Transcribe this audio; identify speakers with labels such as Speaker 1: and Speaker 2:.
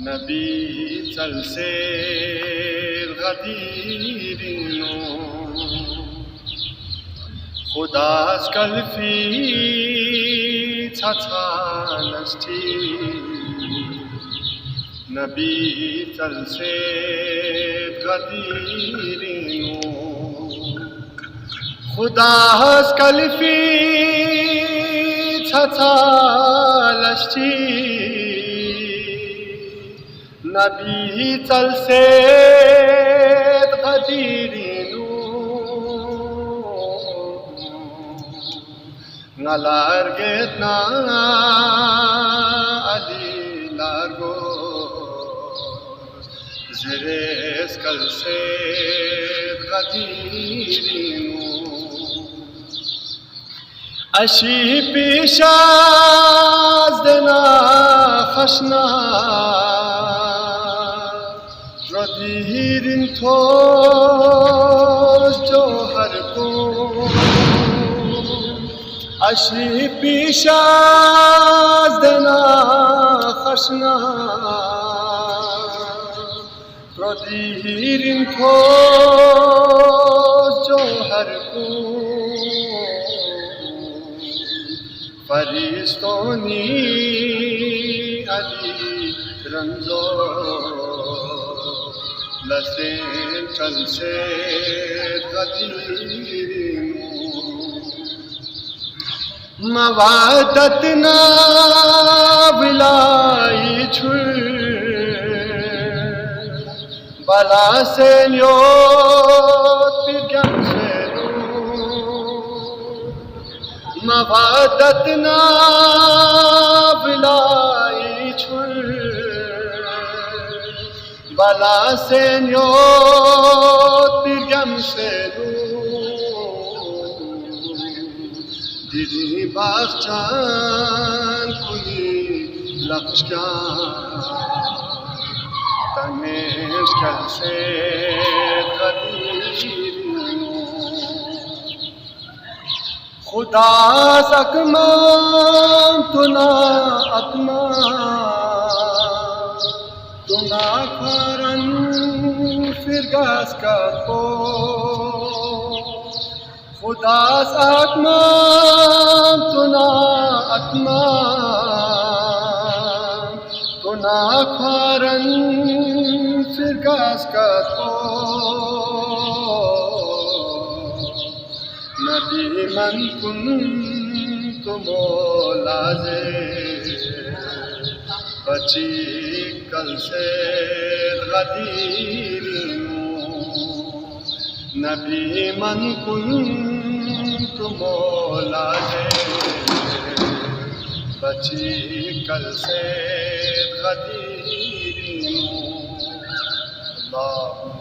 Speaker 1: नबी चल से गदीरिनो खुदास कल्फी छछानस्टी नबी चल से गदीरिनो खुदास कल्फी छछानस्टी नबी चल से गदीरिनो ngalargetna ali largo zeres kal se ghadirinu ashi pishaz dena khashna radirin thos johar ko अशी पिशाच देना खशना प्रदीरिन ठोस जोहर को फरिश्तोनी अली रंजो लसें चल से गदीरिन मवादत ना बिलाई छुर बला से न्योत पिर्गम से मवादत ना बिलाई छुर बला से न्योत पिर्गम से Didi bahçan kuni lakşkan Taneş kelse kadirino Khuda sakman tuna atman Tuna karan firgas ka ko खुदास आत्मा तुना खारन फिरगास का तो नबी मन कुन तुमो लाजे बची कल से गदीरिनो नबी मन कुन मौला है बची कल से गदीरिनो अल्लाह